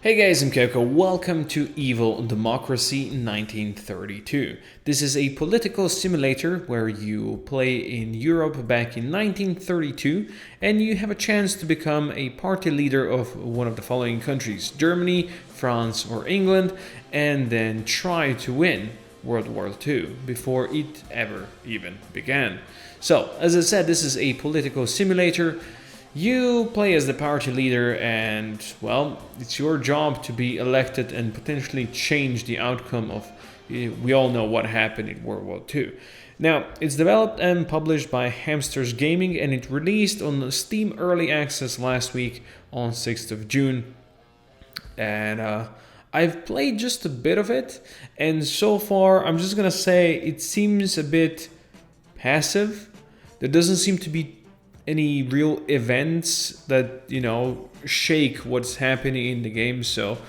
Hey guys, I'm Koko. Welcome to Evil Democracy 1932. This is a political simulator where you play in Europe back in 1932 and you have a chance to become a party leader of one of the following countries: Germany, France, or England, and then try to win World War II before it ever even began. So, as I said, this is a political simulator. You play as the party leader and, well, it's your job to be elected and potentially change the outcome of, we all know what happened in World War II. Now, it's developed and published by Hamsters Gaming and it released on Steam Early Access last week on 6th of June. And I've played just a bit of it, and so far I'm just gonna say it seems a bit passive. There doesn't seem to be any real events that, shake what's happening in the game. So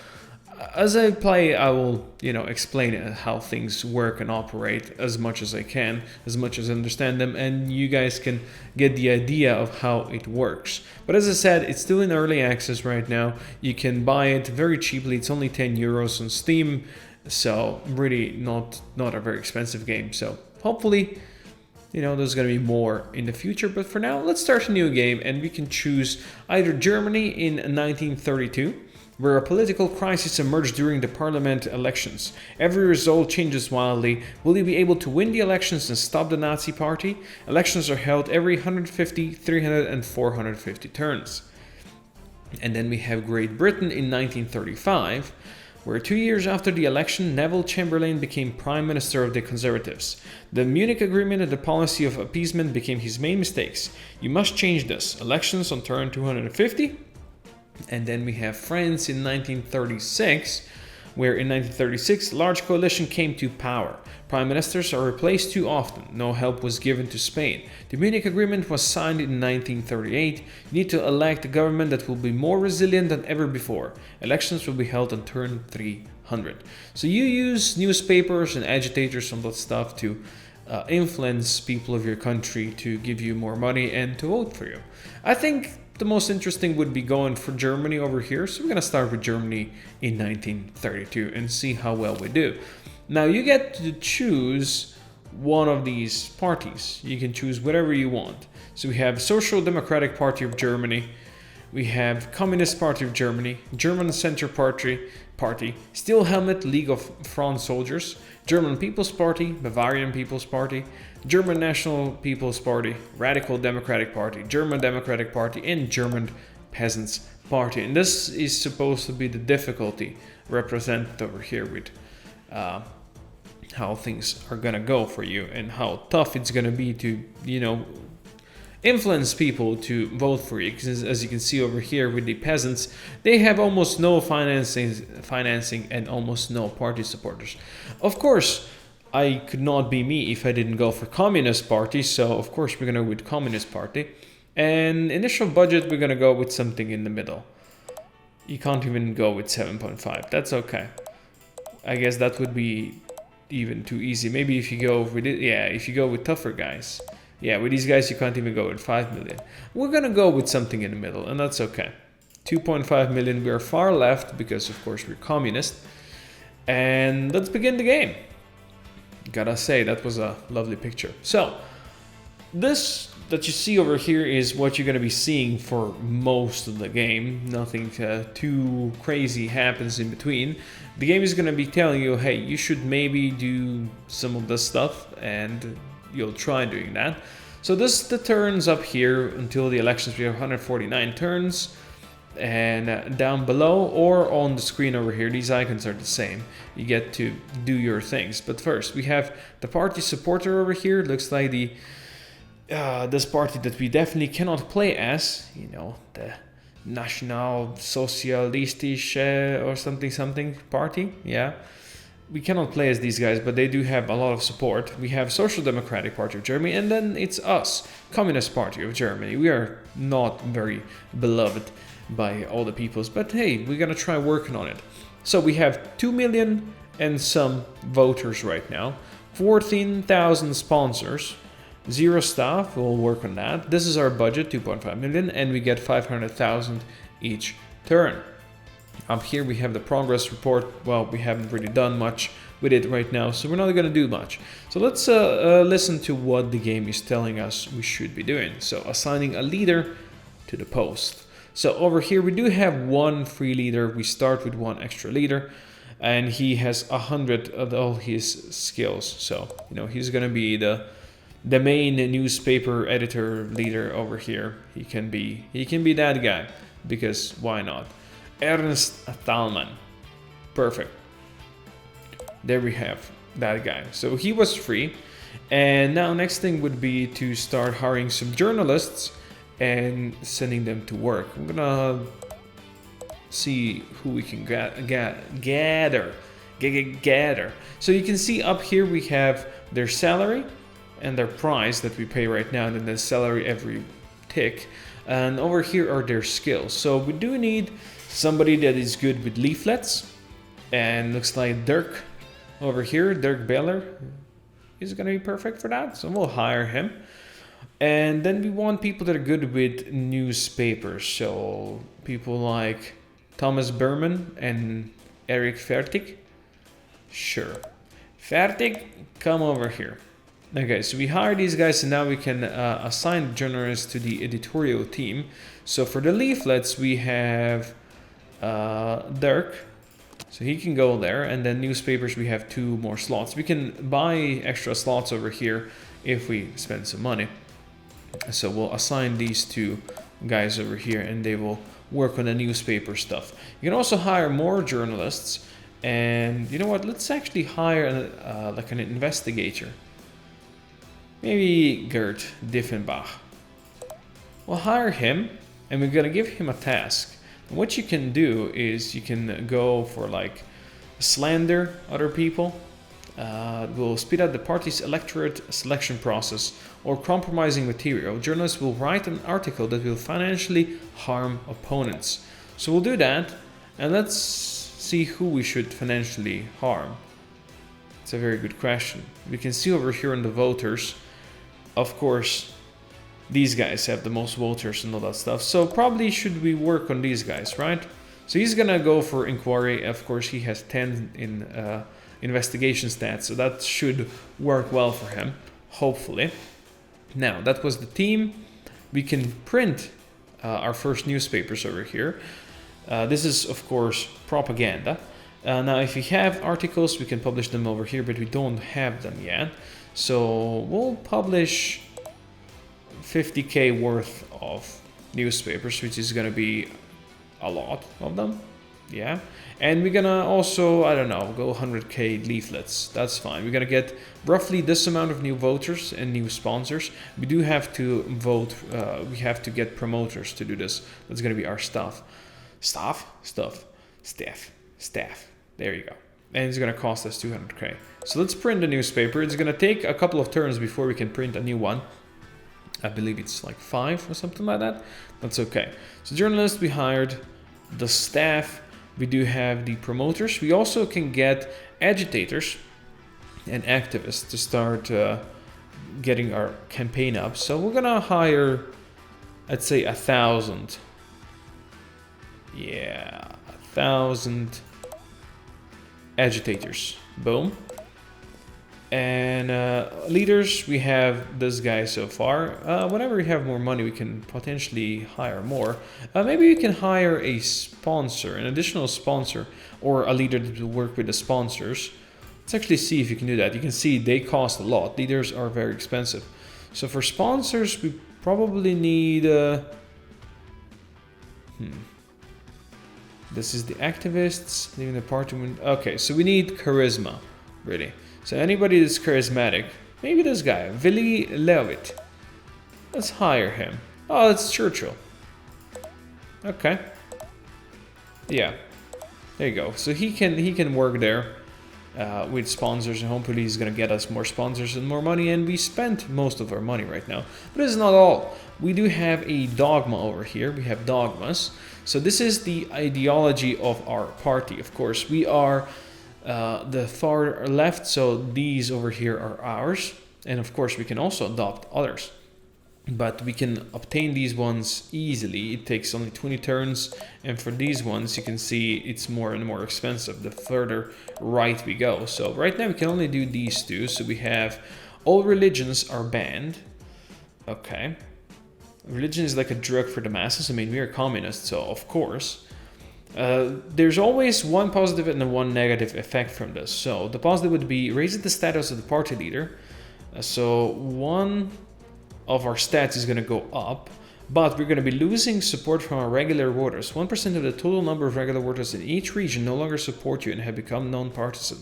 as I play, I will, explain how things work and operate as much as I can, as much as I understand them, and you guys can get the idea of how it works. But as I said, it's still in early access right now. You can buy it very cheaply. It's only 10 euros on Steam, so really not a very expensive game. So hopefully, there's going to be more in the future, but for now, let's start a new game and we can choose either Germany in 1932, where a political crisis emerged during the parliament elections. Every result changes wildly. Will you be able to win the elections and stop the Nazi party? Elections are held every 150, 300 and 450 turns. And then we have Great Britain in 1935, where 2 years after the election, Neville Chamberlain became Prime Minister of the Conservatives. The Munich Agreement and the policy of appeasement became his main mistakes. You must change this. Elections on turn 250. And then we have France in 1936, where in 1936, large coalition came to power. Prime ministers are replaced too often. No help was given to Spain. The Munich Agreement was signed in 1938. You need to elect a government that will be more resilient than ever before. Elections will be held on turn 300. So you use newspapers and agitators and that stuff to influence people of your country to give you more money and to vote for you. I think the most interesting would be going for Germany over here. So we're going to start with Germany in 1932 and see how well we do. Now you get to choose one of these parties. You can choose whatever you want. So we have Social Democratic Party of Germany. We have Communist Party of Germany, German Center Party, Steel Helmet League of France Soldiers, German People's Party, Bavarian People's Party, German National People's Party, Radical Democratic Party, German Democratic Party, and German Peasants Party. And this is supposed to be the difficulty represented over here with how things are gonna go for you and how tough it's gonna be to, influence people to vote for you. Because as you can see over here with the peasants, they have almost no financing and almost no party supporters. Of course, I could not be me if I didn't go for Communist Party, so of course we're gonna go with Communist Party. And initial budget, we're gonna go with something in the middle. You can't even go with 7.5, that's okay. I guess that would be even too easy. Maybe if you go with it, if you go with tougher guys. Yeah, with these guys you can't even go with 5 million. We're gonna go with something in the middle, and that's okay. 2.5 million, we are far left because of course we're communist. And let's begin the game. Gotta say, that was a lovely picture. So, this that you see over here is what you're gonna be seeing for most of the game. Nothing too crazy happens in between. The game is gonna be telling you, hey, you should maybe do some of this stuff, and you'll try doing that. So the turns up here until the elections, we have 149 turns. And down below or on the screen over here, these icons are the same. You get to do your things. But first, we have the party supporter over here. Looks like this party that we definitely cannot play as, the National Socialist or something party. Yeah, we cannot play as these guys, but they do have a lot of support. We have Social Democratic Party of Germany, and then it's us, Communist Party of Germany. We are not very beloved by all the peoples, but hey, we're gonna try working on it. So we have 2 million and some voters right now, 14,000 sponsors, 0 staff. We'll work on that. This is our budget, 2.5 million, and we get 500,000 each turn. Up here we have the progress report. Well, we haven't really done much with it right now, so we're not going to do much. So let's listen to what the game is telling us we should be doing. So assigning a leader to the post. So over here we do have one free leader. We start with one extra leader, and he has 100 of all his skills. So he's going to be the main newspaper editor leader over here. He can be that guy, because why not? Ernst Thalmann. Perfect. There we have that guy. So he was free. And now next thing would be to start hiring some journalists and sending them to work. I'm gonna see who we can gather. So you can see up here we have their salary and their price that we pay right now, and then the salary every tick. And over here are their skills. So we do need somebody that is good with leaflets, and looks like Dirk over here, Dirk Beller, is gonna be perfect for that. So we'll hire him. And then we want people that are good with newspapers. So people like Thomas Berman and Eric Fertig. Sure. Fertig, come over here. Okay, so we hire these guys, and now we can assign journalists to the editorial team. So for the leaflets, we have Dirk. So he can go there, and then newspapers, we have 2 more slots. We can buy extra slots over here if we spend some money. So we'll assign these 2 guys over here, and they will work on the newspaper stuff. You can also hire more journalists, and you know what? Let's actually hire like an investigator. Maybe Gert Diffenbach. We'll hire him, and we're gonna give him a task. And what you can do is you can go for like slander other people. Will speed up the party's electorate selection process, or compromising material. Journalists will write an article that will financially harm opponents. So we'll do that, and let's see who we should financially harm. It's a very good question. We can see over here in the voters, of course, these guys have the most voters and all that stuff. So probably should we work on these guys, right? So he's gonna go for inquiry. Of course, he has 10 in investigation stats, so that should work well for him, hopefully. Now, that was the team. We can print our first newspapers over here. This is, of course, propaganda. Now, if we have articles, we can publish them over here, but we don't have them yet. So we'll publish 50k worth of newspapers, which is gonna be a lot of them. Yeah, and we're gonna also, I don't know, go 100k leaflets. That's fine. We're gonna get roughly this amount of new voters and new sponsors. We do have to vote, we have to get promoters to do this. That's gonna be our staff. There you go. And it's gonna cost us 200k. So let's print a newspaper. It's gonna take a couple of turns before we can print a new one. I believe it's like 5 or something like that. That's okay. So journalists we hired, the staff. We do have the promoters. We also can get agitators and activists to start getting our campaign up. So we're gonna hire, I'd say 1,000. Yeah, 1,000 agitators. Boom. And leaders, we have this guy so far. Whenever we have more money, we can potentially hire more. Maybe we can hire a sponsor, an additional sponsor, or a leader to work with the sponsors. Let's actually see if you can do that. You can see they cost a lot. Leaders are very expensive. So for sponsors, we probably need... This is the activists, leaving the party. Okay, so we need charisma, really. So anybody that's charismatic, maybe this guy, Willy Levitt. Let's hire him. Oh, it's Churchill. Okay. Yeah, there you go. So he can work there with sponsors, and hopefully he's gonna get us more sponsors and more money. And we spent most of our money right now, but this is not all. We do have a dogma over here. We have dogmas. So this is the ideology of our party. Of course, we are the far left, so these over here are ours, and of course we can also adopt others. but we can obtain these ones easily. It takes only 20 turns, and for these ones you can see it's more and more expensive the further right we go. So right now we can only do these two. So we have all religions are banned. Okay, religion is like a drug for the masses. I mean, we are communists, so of course. There's always one positive and one negative effect from this. So the positive would be raise the status of the party leader. So one of our stats is going to go up, but we're going to be losing support from our regular voters. 1% of the total number of regular voters in each region no longer support you and have become non-partisan.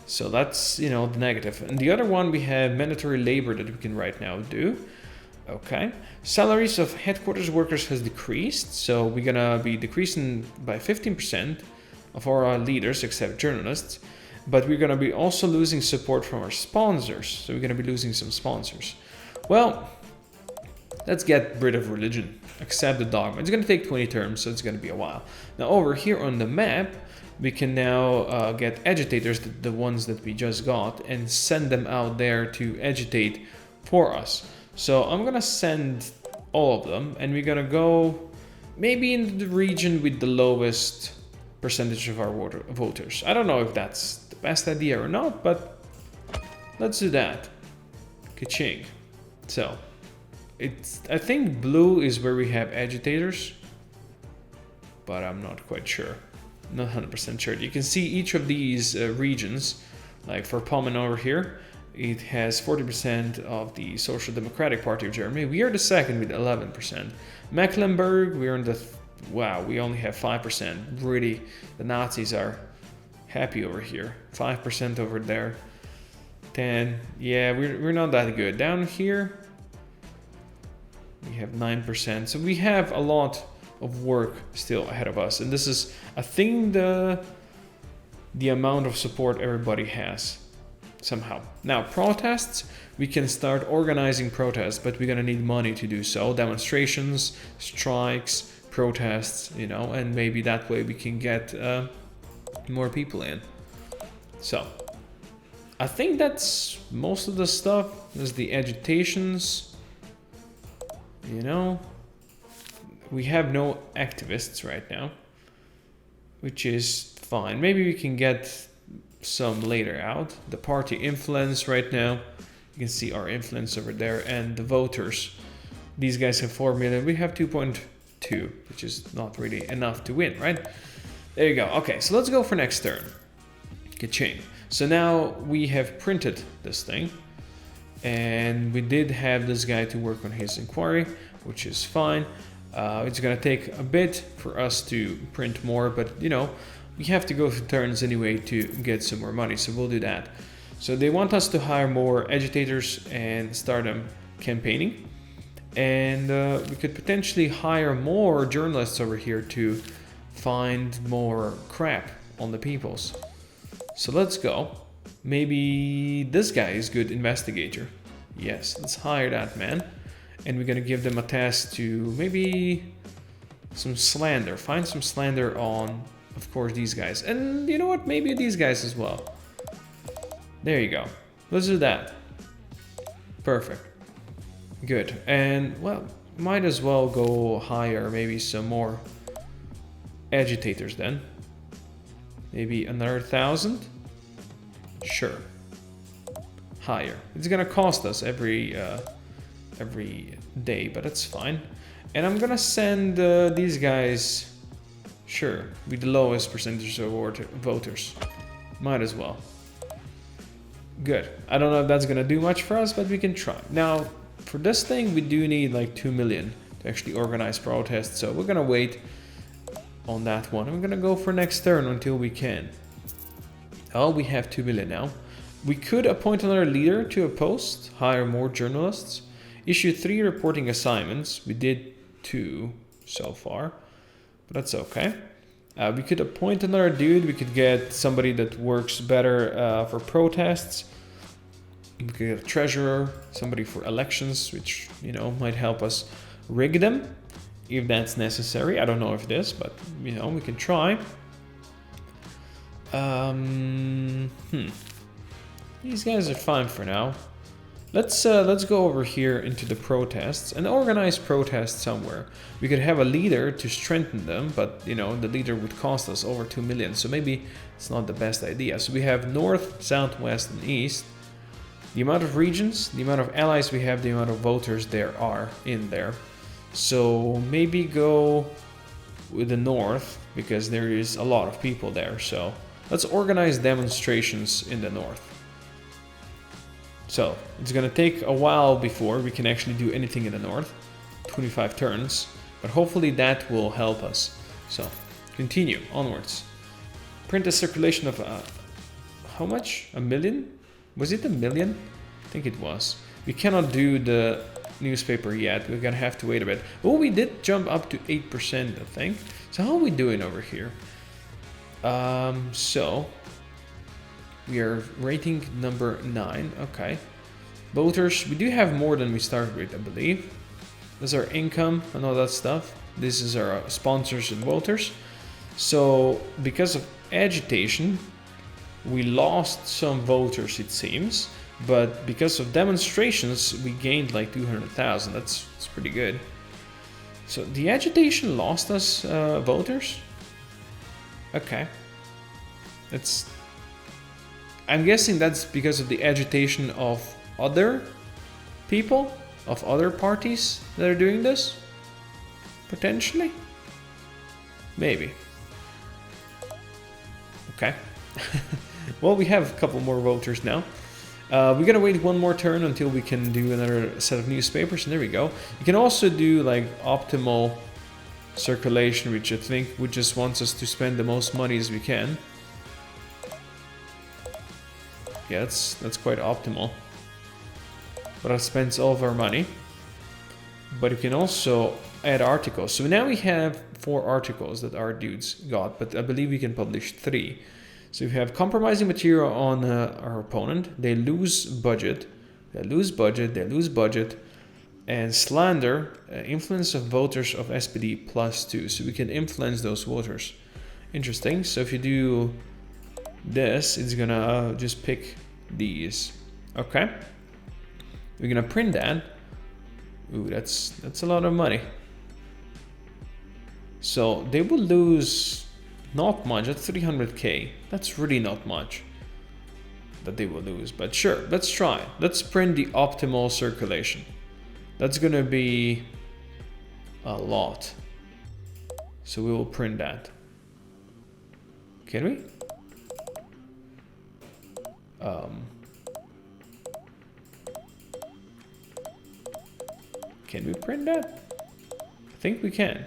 So that's, you know, the negative. And the other one, we have mandatory labor that we can right now do. Okay. Salaries of headquarters workers has decreased. So we're going to be decreasing by 15% of our leaders, except journalists. But we're going to be also losing support from our sponsors. So we're going to be losing some sponsors. Well, let's get rid of religion, accept the dogma. It's going to take 20 turns, so it's going to be a while. Now over here on the map, we can now get agitators, the ones that we just got, and send them out there to agitate for us. So I'm going to send all of them, and we're going to go maybe in the region with the lowest percentage of our voters. I don't know if that's the best idea or not, but let's do that. Ka-ching. So, I think blue is where we have agitators, but I'm not quite sure. Not 100% sure. You can see each of these regions, like for Pommern over here, it has 40% of the Social Democratic Party of Germany. We are the second with 11%. Mecklenburg, we're in the, wow, we only have 5%. Really, the Nazis are happy over here. 5% over there. 10, yeah, we're not that good. Down here, we have 9%. So we have a lot of work still ahead of us. And this is, I think, the amount of support everybody has somehow. Now, protests, we can start organizing protests, but we're gonna need money to do so. Demonstrations, strikes, protests, you know, and maybe that way we can get more people in. So, I think that's most of the stuff. There's the agitations. You know, we have no activists right now, which is fine. Maybe we can get some later out. The party influence right now. You can see our influence over there, and the voters. These guys have 4 million. We have 2.2, which is not really enough to win, right? There you go. Okay, so let's go for next turn. Ka-ching. So now we have printed this thing, and we did have this guy to work on his inquiry, which is fine. It's gonna take a bit for us to print more, but you know, we have to go through turns anyway to get some more money, so we'll do that. So they want us to hire more agitators and start them campaigning, and we could potentially hire more journalists over here to find more crap on the peoples. So let's go. Maybe this guy is good investigator. Yes, let's hire that man. And we're gonna give them a task to maybe some slander. Find some slander on, of course, these guys. And you know what? Maybe these guys as well. There you go. Let's do that. Perfect. Good. And, well, might as well go hire maybe some more agitators then. Maybe another 1,000? Sure. Higher. It's gonna cost us every day, but that's fine. And I'm gonna send these guys, sure, with the lowest percentage of voters. Might as well. Good. I don't know if that's gonna do much for us, but we can try. Now, for this thing, we do need like 2 million to actually organize protests, so we're gonna wait on that one. We're gonna go for next turn until we can. Oh, we have 2 million now. We could appoint another leader to a post, hire more journalists, issue 3 reporting assignments. We did 2 so far, but that's okay. We could appoint another dude. We could get somebody that works better for protests. We could get a treasurer, somebody for elections, which, you know, might help us rig them if that's necessary. I don't know if it is, but, you know, we can try. These guys are fine for now. Let's go over here into the protests and organize protests somewhere. We could have a leader to strengthen them, but you know, the leader would cost us over 2 million, so maybe it's not the best idea. So we have north, south, west, and east. The amount of regions, the amount of allies we have, the amount of voters there are in there. So maybe go with the north, because there is a lot of people there. So let's organize demonstrations in the north. So it's gonna take a while before we can actually do anything in the north, 25 turns, but hopefully that will help us. So continue onwards. Print a circulation of how much? 1 million? Was it 1 million? I think it was. We cannot do the newspaper yet. We're gonna have to wait a bit. Oh, we did jump up to 8%, I think. So how are we doing over here? So we are rating number 9. Okay. Voters, we do have more than we started with, I believe. This is our income and all that stuff. This is our sponsors and voters. So because of agitation, we lost some voters, it seems. But because of demonstrations, we gained like 200,000. That's pretty good. So the agitation lost us voters. Okay. I'm guessing that's because of the agitation of other people, of other parties that are doing this? Potentially? Maybe. Okay. Well, we have a couple more voters now. We gotta wait one more turn until we can do another set of newspapers, and there we go. You can also do like optimal circulation, which I think would just wants us to spend the most money as we can. Yeah, that's quite optimal. But it spends all of our money. But you can also add articles. So now we have 4 articles that our dudes got, but I believe we can publish 3. So we have compromising material on our opponent. They lose budget. They lose budget. They lose budget. And slander, influence of voters of SPD +2. So we can influence those voters. Interesting. So if you do this, it's gonna just pick these. Okay. We're gonna print that. Ooh, that's a lot of money. So they will lose not much. That's 300k. That's really not much that they will lose. But sure, let's try. Let's print the optimal circulation. That's gonna be a lot. So we will print that. Can we? Can we print that? I think we can.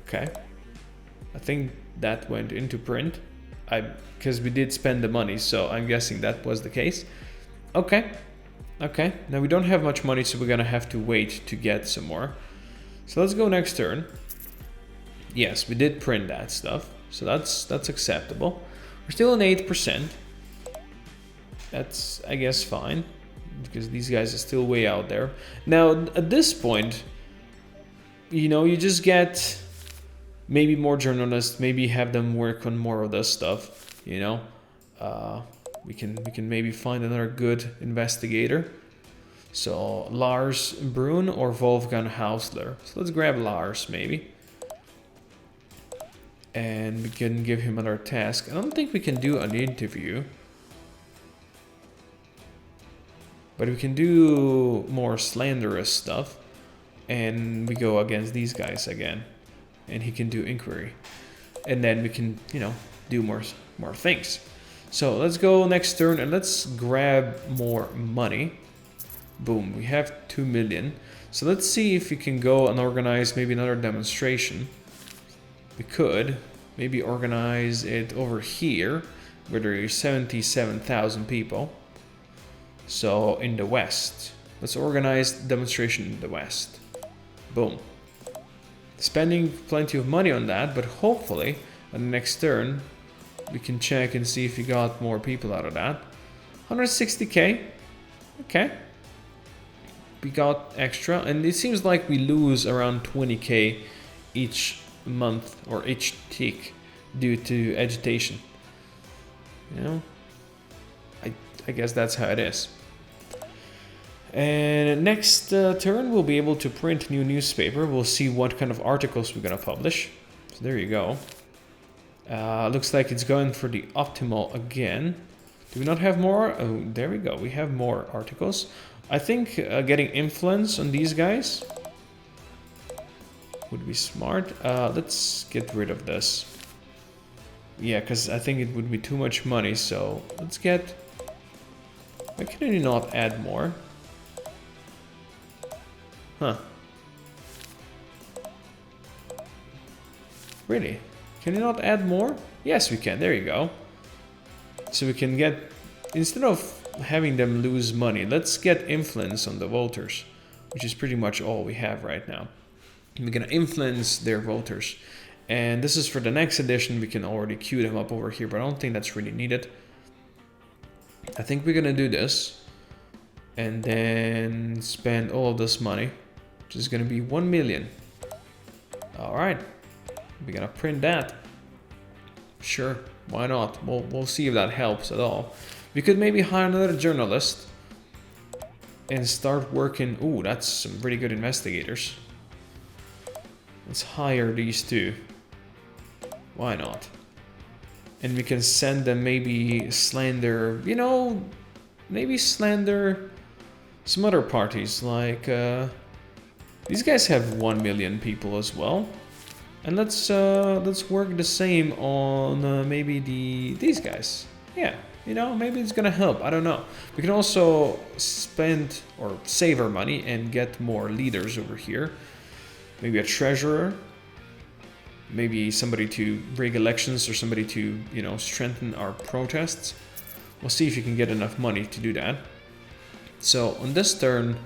Okay. I think that went into print. Because we did spend the money, so I'm guessing that was the case. Okay. Okay. Now we don't have much money, so we're gonna have to wait to get some more. So let's go next turn. Yes, we did print that stuff, so that's acceptable. We're still on 8%. That's, I guess, fine, because these guys are still way out there. Now, at this point, you know, you just get maybe more journalists, maybe have them work on more of this stuff, you know. We can maybe find another good investigator. So Lars Brun or Wolfgang Hausler. So let's grab Lars maybe. And we can give him another task. I don't think we can do an interview. But we can do more slanderous stuff. And we go against these guys again. And he can do inquiry. And then we can, you know, do more things. So let's go next turn and let's grab more money. Boom, we have 2 million. So let's see if we can go and organize maybe another demonstration. We could maybe organize it over here where there is 77,000 people. So in the west, let's organize demonstration in the west. Boom. Spending plenty of money on that, but hopefully on the next turn we can check and see if we got more people out of that. 160k. Okay. We got extra, and it seems like we lose around 20k each month or each tick due to agitation. You know, I guess that's how it is. And next turn, we'll be able to print new newspaper. We'll see what kind of articles we're gonna publish. So there you go. Looks like it's going for the optimal again. Do we not have more? Oh, there we go. We have more articles. I think getting influence on these guys would be smart. Let's get rid of this. Yeah, because I think it would be too much money. So let's get... Why can you not add more? Huh. Really? Can you not add more? Yes, we can. There you go. So we can get... Instead of having them lose money, let's get influence on the voters, which is pretty much all we have right now. We're gonna influence their voters. And this is for the next edition. We can already queue them up over here, but I don't think that's really needed. I think we're gonna do this. And then spend all of this money, which is gonna be 1 million. Alright. We're gonna print that. Sure, why not? We'll see if that helps at all. We could maybe hire another journalist and start working. Ooh, that's some pretty good investigators. Let's hire these two. Why not? And we can send them maybe slander, you know, maybe slander some other parties. Like, these guys have 1 million people as well. And let's work the same on maybe these guys. Yeah, you know, maybe it's gonna help. I don't know. We can also spend or save our money and get more leaders over here. Maybe a treasurer. Maybe somebody to rig elections or somebody to, you know, strengthen our protests. We'll see if you can get enough money to do that. So on this turn,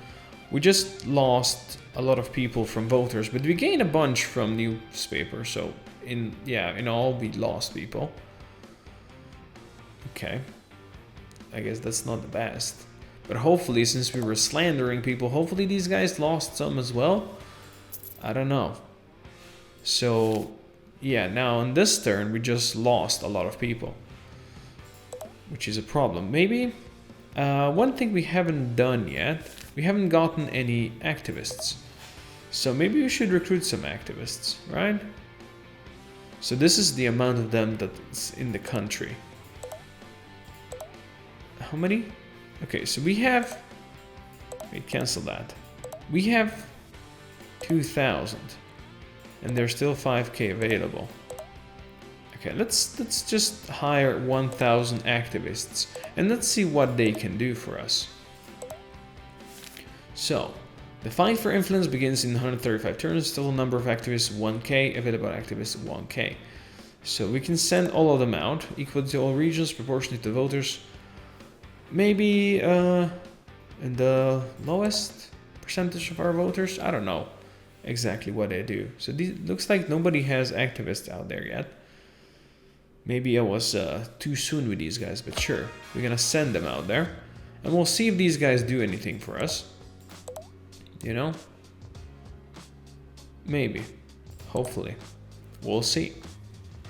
we just lost a lot of people from voters, but we gained a bunch from newspaper. So in all we lost people. Okay, I guess that's not the best, but hopefully, since we were slandering people, hopefully these guys lost some as well. I don't know. So yeah, now on this turn we just lost a lot of people, which is a problem. Maybe one thing we haven't done yet, we haven't gotten any activists. So maybe we should recruit some activists, right? So this is the amount of them that's in the country. How many? Okay, so we have... Wait, cancel that. We have 2,000. And there's still 5k available. Okay, let's just hire 1,000 activists. And let's see what they can do for us. So, the fight for influence begins in 135 turns. Total number of activists 1k. Available activists 1k. So we can send all of them out. Equal to all regions, proportionate to voters. Maybe in the lowest percentage of our voters. I don't know exactly what they do. So looks like nobody has activists out there yet. Maybe I was too soon with these guys, but sure. We're gonna send them out there. And we'll see if these guys do anything for us. You know? Maybe. Hopefully. We'll see.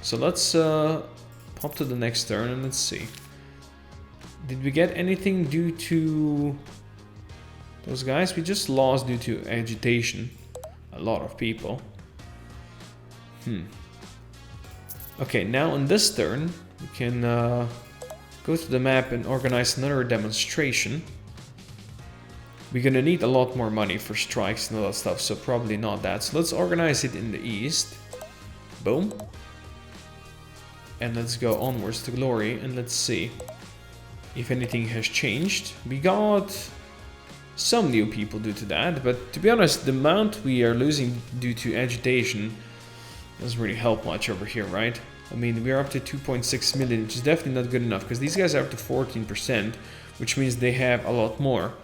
So let's pop to the next turn and let's see. Did we get anything due to those guys? We just lost due to agitation. A lot of people. Okay, now on this turn, we can go to the map and organize another demonstration. We're gonna need a lot more money for strikes and all that stuff, so probably not that. So let's organize it in the east. Boom. And let's go onwards to glory and let's see if anything has changed. We got some new people due to that, but to be honest, the amount we are losing due to agitation doesn't really help much over here, right? I mean, we're up to 2.6 million, which is definitely not good enough, because these guys are up to 14%, which means they have a lot more.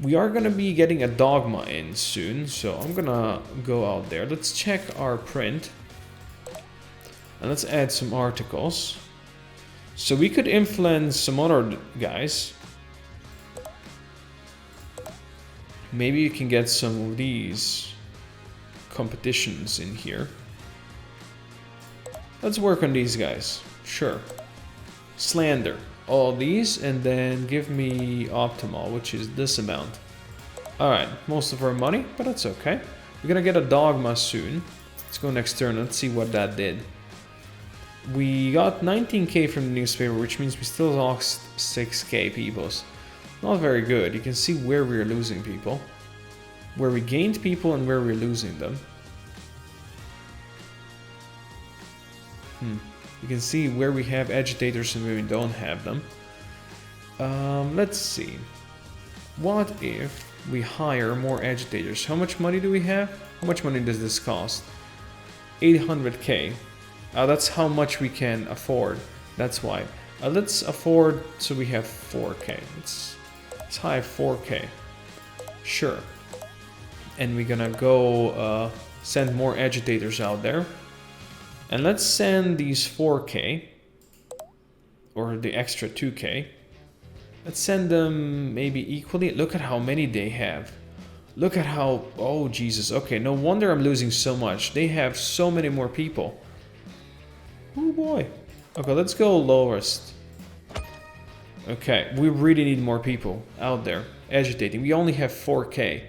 We are gonna be getting a dogma in soon, so I'm gonna go out there. Let's check our print. And let's add some articles. So we could influence some other guys. Maybe you can get some of these competitions in here. Let's work on these guys. Sure. Slander. All these, and then give me optimal, which is this amount. Alright, most of our money, but that's okay. We're gonna get a dogma soon. Let's go next turn, let's see what that did. We got 19k from the newspaper, which means we still lost 6k peoples. Not very good. You can see where we're losing people. Where we gained people and where we're losing them. You can see where we have agitators and where we don't have them. Let's see. What if we hire more agitators? How much money do we have? How much money does this cost? 800k. That's how much we can afford. That's why. Let's afford, so we have 4k. Let's hire 4k. Sure. And we're gonna go send more agitators out there. And let's send these 4k, or the extra 2k. Let's send them maybe equally. Look at how many they have. Look at how, oh Jesus, okay, no wonder I'm losing so much. They have so many more people. Oh boy. Okay, let's go lowest. Okay, we really need more people out there agitating. We only have 4k.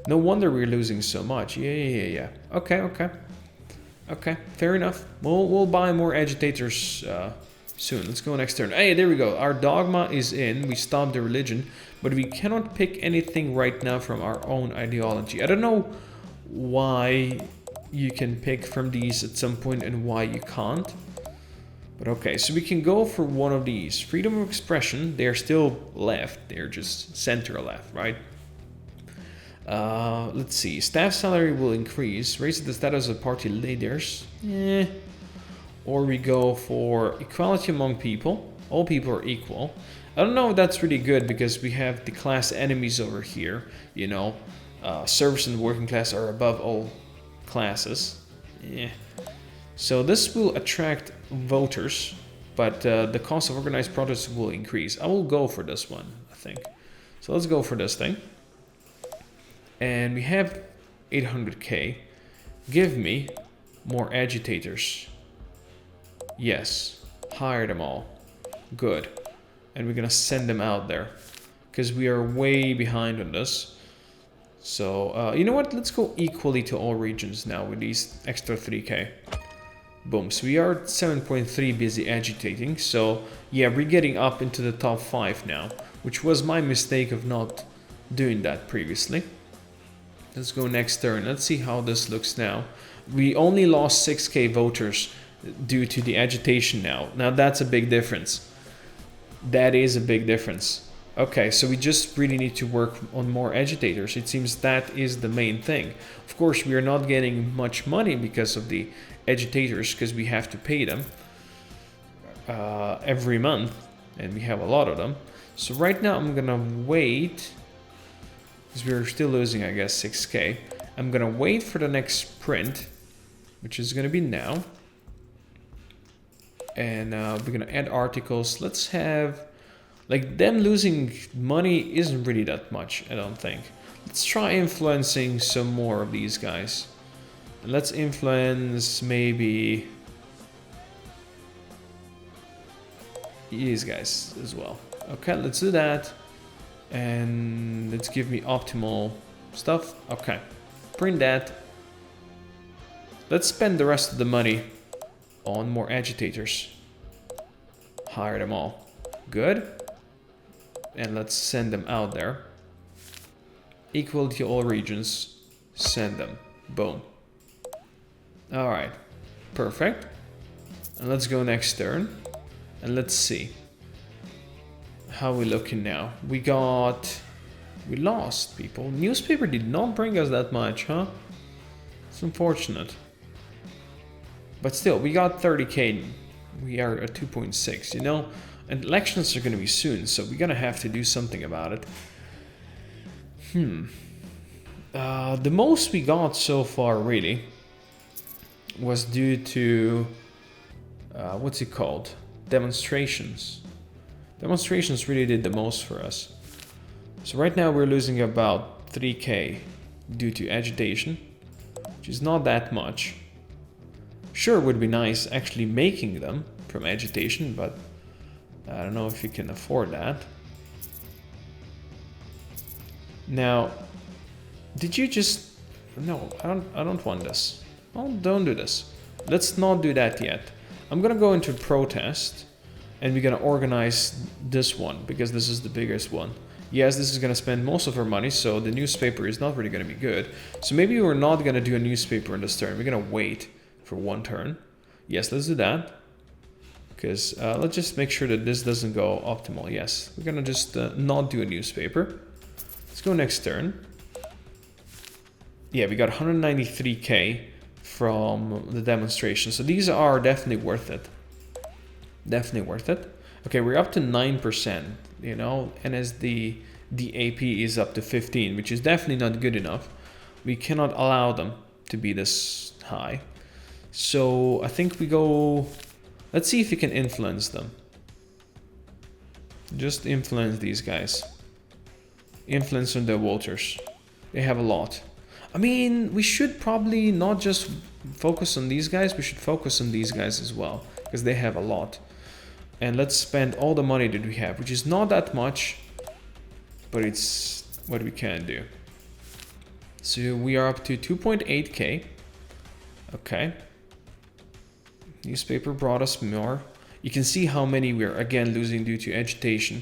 No wonder we're losing so much. Yeah. Okay, fair enough. We'll buy more agitators soon. Let's go next turn. Hey, there we go. Our dogma is in. We stopped the religion, but we cannot pick anything right now from our own ideology. I don't know why you can pick from these at some point and why you can't. But okay, so we can go for one of these. Freedom of expression, they're still left. They're just center left, right? Let's see. Staff salary will increase. Raise the status of party leaders. Or we go for equality among people. All people are equal. I don't know if that's really good because we have the class enemies over here. You know, service and working class are above all classes. So this will attract voters, but the cost of organized protests will increase. I will go for this one, I think. So let's go for this thing. And we have 800k. Give me more agitators. Yes, hire them all. Good. And we're gonna send them out there because we are way behind on this. So you know what, let's go equally to all regions now with these extra 3k. Boom, so we are at 7.3 busy agitating. So yeah, we're getting up into the top 5 now, which was my mistake of not doing that previously. Let's go next turn. Let's see how this looks now. We only lost 6k voters due to the agitation now. Now that's a big difference. That is a big difference. Okay, so we just really need to work on more agitators. It seems that is the main thing. Of course, we are not getting much money because of the agitators, because we have to pay them every month, and we have a lot of them. So right now I'm gonna wait, because we're still losing, I guess, 6k. I'm gonna wait for the next sprint, which is gonna be now. And we're gonna add articles. Let's have, like, them losing money isn't really that much, I don't think. Let's try influencing some more of these guys. And let's influence maybe these guys as well. Okay, let's do that. And let's give me optimal stuff. Okay, print that. Let's spend the rest of the money on more agitators. Hire them all. Good. And let's send them out there. Equal to all regions. Send them. Boom. Alright. Perfect. And let's go next turn. And let's see. How we looking now? We lost people. Newspaper did not bring us that much, huh? It's unfortunate. But still, we got 30k. We are at 2.6, you know? And elections are going to be soon, so we're going to have to do something about it. The most we got so far, really, was due to... what's it called? Demonstrations. Demonstrations really did the most for us. So right now we're losing about 3k due to agitation, which is not that much. Sure, it would be nice actually making them from agitation, but I don't know if you can afford that. Now, Did you just... No, I don't want this. Oh, don't do this. Let's not do that yet. I'm gonna go into protest, and we're gonna organize this one, because this is the biggest one. Yes, this is gonna spend most of our money, so the newspaper is not really gonna be good. So maybe we're not gonna do a newspaper in this turn. We're gonna wait for one turn. Yes, let's do that. Because let's just make sure that this doesn't go optimal. Yes, we're gonna just not do a newspaper. Let's go next turn. Yeah, we got 193k from the demonstration. So these are definitely worth it. Definitely worth it. Okay, we're up to 9%, you know, and as the AP is up to 15, which is definitely not good enough. We cannot allow them to be this high. So I think we go... Let's see if we can influence them. Just influence these guys. Influence on their voters. They have a lot. I mean, we should probably not just focus on these guys. We should focus on these guys as well, because they have a lot. And let's spend all the money that we have, which is not that much, but it's what we can do. So we are up to 2.8k. Okay. Newspaper brought us more. You can see how many we're again losing due to agitation.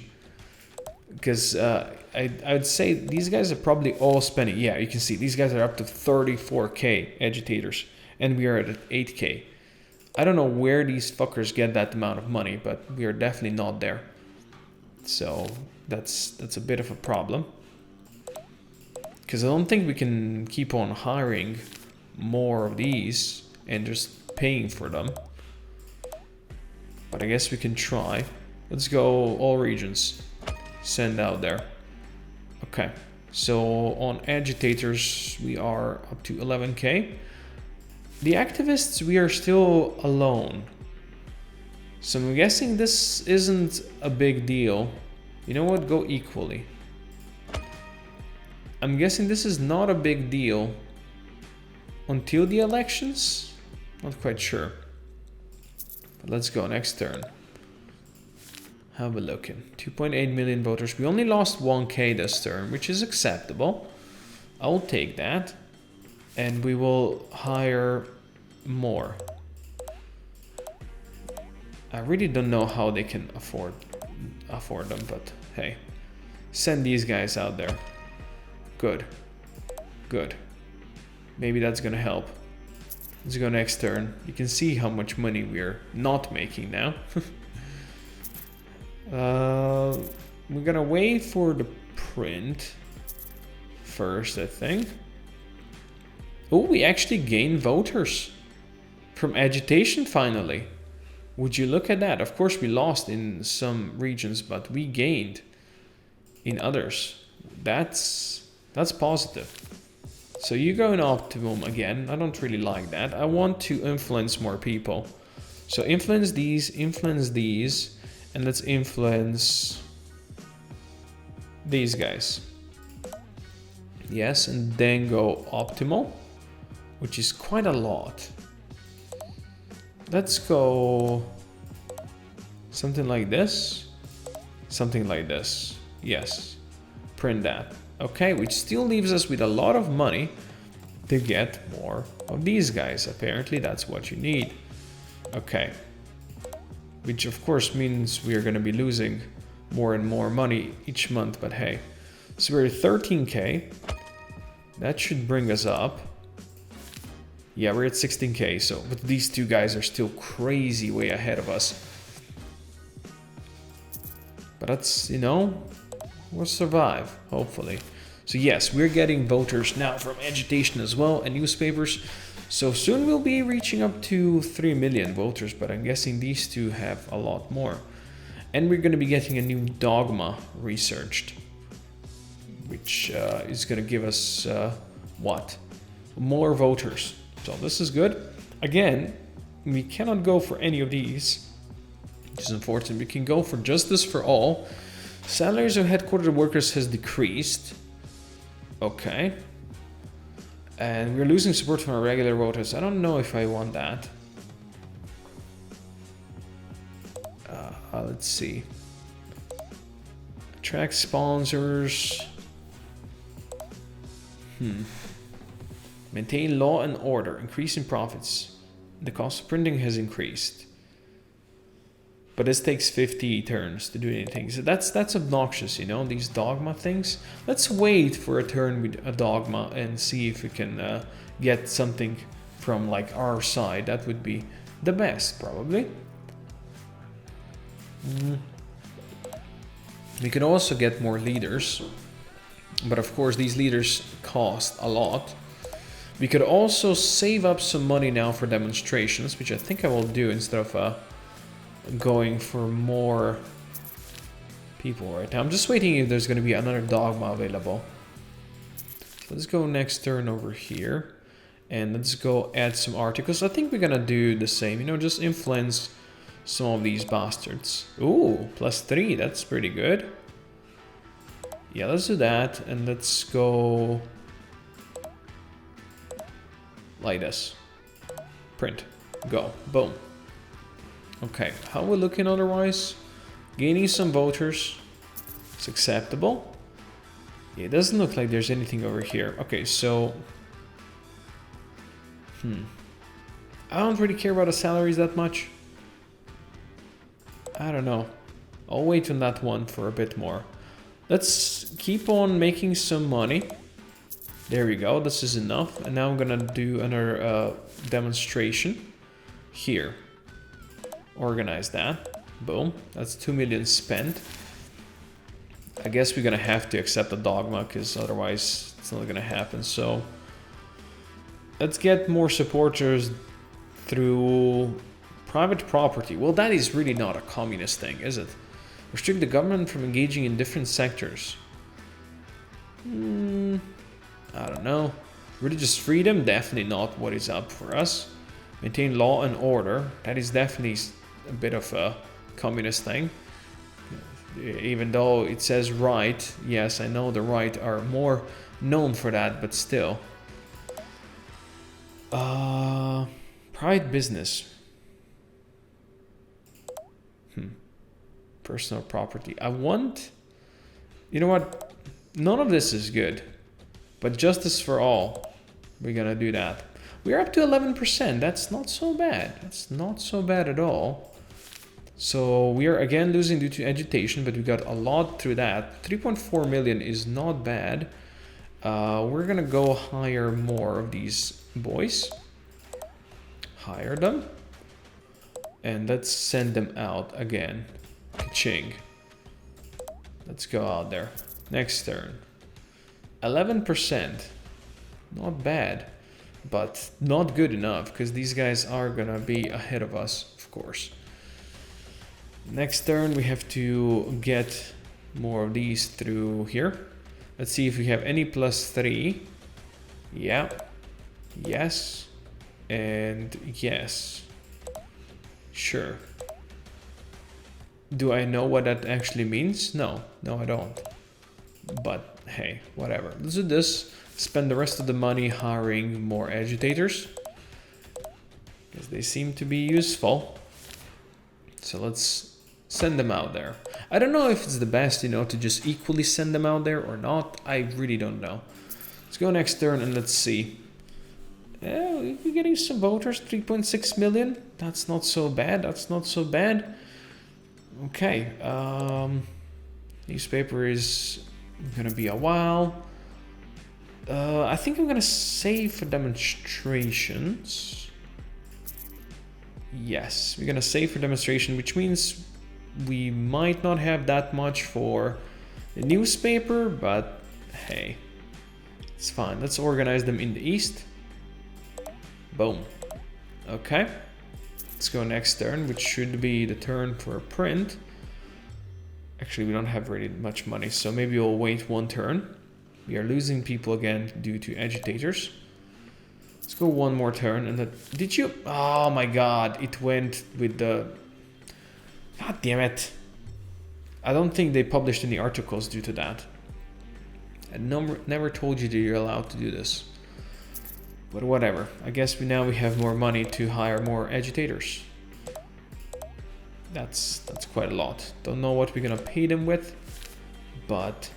Because I'd say these guys are probably all spending. Yeah, you can see these guys are up to 34k agitators, and we are at 8k. I don't know where these fuckers get that amount of money, but we are definitely not there. So that's a bit of a problem. Because I don't think we can keep on hiring more of these and just paying for them. But I guess we can try. Let's go all regions. Send out there. Okay. So on agitators, we are up to 11k. The activists, we are still alone. So I'm guessing this isn't a big deal. You know what? Go equally. I'm guessing this is not a big deal until the elections. Not quite sure. But let's go next turn. How we looking? 2.8 million voters. We only lost 1k this turn, which is acceptable. I will take that. And we will hire more. I really don't know how they can afford them, but hey. Send these guys out there. Good. Good. Maybe that's gonna help. Let's go next turn. You can see how much money we're not making now. We're gonna wait for the print first, I think. Oh, we actually gained voters from agitation finally. Would you look at that? Of course, we lost in some regions, but we gained in others. That's positive. So you go in optimum again. I don't really like that. I want to influence more people. So influence these, and let's influence these guys. Yes, and then go optimal, which is quite a lot. Let's go something like this, something like this. Yes, print that. Okay, which still leaves us with a lot of money to get more of these guys. Apparently that's what you need. Okay, which of course means we are going to be losing more and more money each month, but hey. So we're at 13k. That should bring us up. Yeah, we're at 16k, so but these two guys are still crazy way ahead of us. But that's, you know, we'll survive, hopefully. So yes, we're getting voters now from agitation as well and newspapers. So soon we'll be reaching up to 3 million voters, but I'm guessing these two have a lot more. And we're going to be getting a new dogma researched, which is going to give us, what? More voters. So this is good. Again, we cannot go for any of these, which is unfortunate. We can go for justice for all. Salaries of headquartered workers has decreased. Okay. And we're losing support from our regular voters. I don't know if I want that. Let's see. Attract sponsors. Maintain law and order. Increase in profits. The cost of printing has increased. But this takes 50 turns to do anything. So that's obnoxious, you know, these dogma things. Let's wait for a turn with a dogma and see if we can get something from like our side. That would be the best, probably. We could also get more leaders. But of course, these leaders cost a lot. We could also save up some money now for demonstrations, which I think I will do instead of going for more people right now. I'm just waiting if there's going to be another dogma available. Let's go next turn over here. And let's go add some articles. I think we're going to do the same, you know, just influence some of these bastards. Ooh, +3, that's pretty good. Yeah, let's do that. And let's go like this. Print. Go. Boom. Okay, how are we looking otherwise? Gaining some voters. It's acceptable. Yeah, it doesn't look like there's anything over here. Okay, so... I don't really care about the salaries that much. I don't know. I'll wait on that one for a bit more. Let's keep on making some money. There we go, this is enough. And now I'm gonna do another demonstration here. Organize that. Boom, that's 2 million spent. I guess we're gonna have to accept the dogma because otherwise it's not gonna happen. So let's get more supporters through private property. Well, that is really not a communist thing, is it? Restrict the government from engaging in different sectors. I don't know. Religious freedom, definitely not what is up for us. Maintain law and order. That is definitely a bit of a communist thing. Even though it says right. Yes, I know the right are more known for that, but still. Private business. Personal property. I want... You know what? None of this is good. But justice for all. We're gonna do that. We're up to 11%. That's not so bad. That's not so bad at all. So we are again losing due to agitation, but we got a lot through that. 3.4 million is not bad. We're gonna go hire more of these boys. Hire them. And let's send them out again. Ka-ching. Let's go out there. Next turn. 11%. Not bad. But not good enough, because these guys are gonna be ahead of us, of course. Next turn we have to get more of these through here. Let's see if we have any +3. Yeah. Yes. And yes. Sure. Do I know what that actually means? No. No, I don't. But hey, whatever. Let's do this. Spend the rest of the money hiring more agitators. Because they seem to be useful. So let's send them out there. I don't know if it's the best, you know, to just equally send them out there or not. I really don't know. Let's go next turn and let's see. Yeah, we're getting some voters, 3.6 million. That's not so bad. That's not so bad. Okay. Newspaper is gonna be a while. I think I'm gonna save for demonstrations. Yes, we're gonna save for demonstration, which means we might not have that much for the newspaper, but hey, it's fine. Let's organize them in the east. Boom. Okay. Let's go next turn, which should be the turn for a print. Actually, we don't have really much money, so maybe we'll wait one turn. We are losing people again due to agitators. Let's go one more turn and that... Did you... Oh my god, it went with the... God damn it. I don't think they published any articles due to that. I never told you that you're allowed to do this. But whatever. I guess now we have more money to hire more agitators. That's quite a lot. Don't know what we're gonna pay them with, but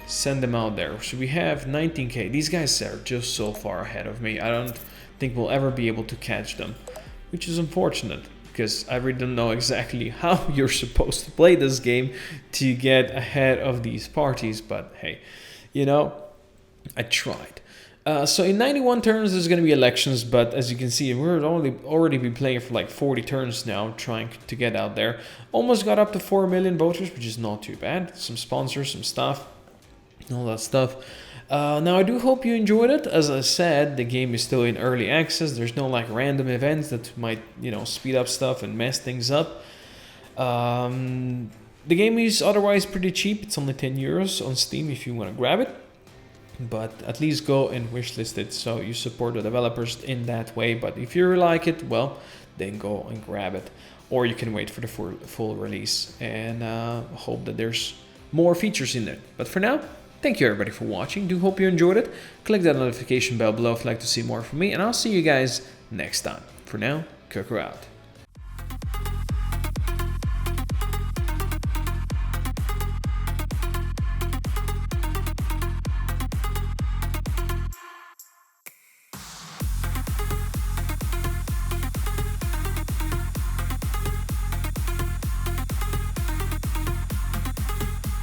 Send them out there. So we have 19k. These guys are just so far ahead of me. I don't think we'll ever be able to catch them, which is unfortunate because I really don't know exactly how you're supposed to play this game to get ahead of these parties. But hey, you know, I tried. So in 91 turns, there's going to be elections, but as you can see, we're already been playing for like 40 turns now, trying to get out there. Almost got up to 4 million voters, which is not too bad. Some sponsors, some stuff, all that stuff. Now I do hope you enjoyed it. As I said, the game is still in early access. There's no like random events that might, you know, speed up stuff and mess things up. The game is otherwise pretty cheap. It's only 10 euros on Steam if you want to grab it. But at least go and wishlist it so you support the developers in that way. But if you like it, well, then go and grab it. Or you can wait for the full release and hope that there's more features in it. But for now, thank you everybody for watching. Do hope you enjoyed it. Click that notification bell below if you'd like to see more from me. And I'll see you guys next time. For now, Koko out.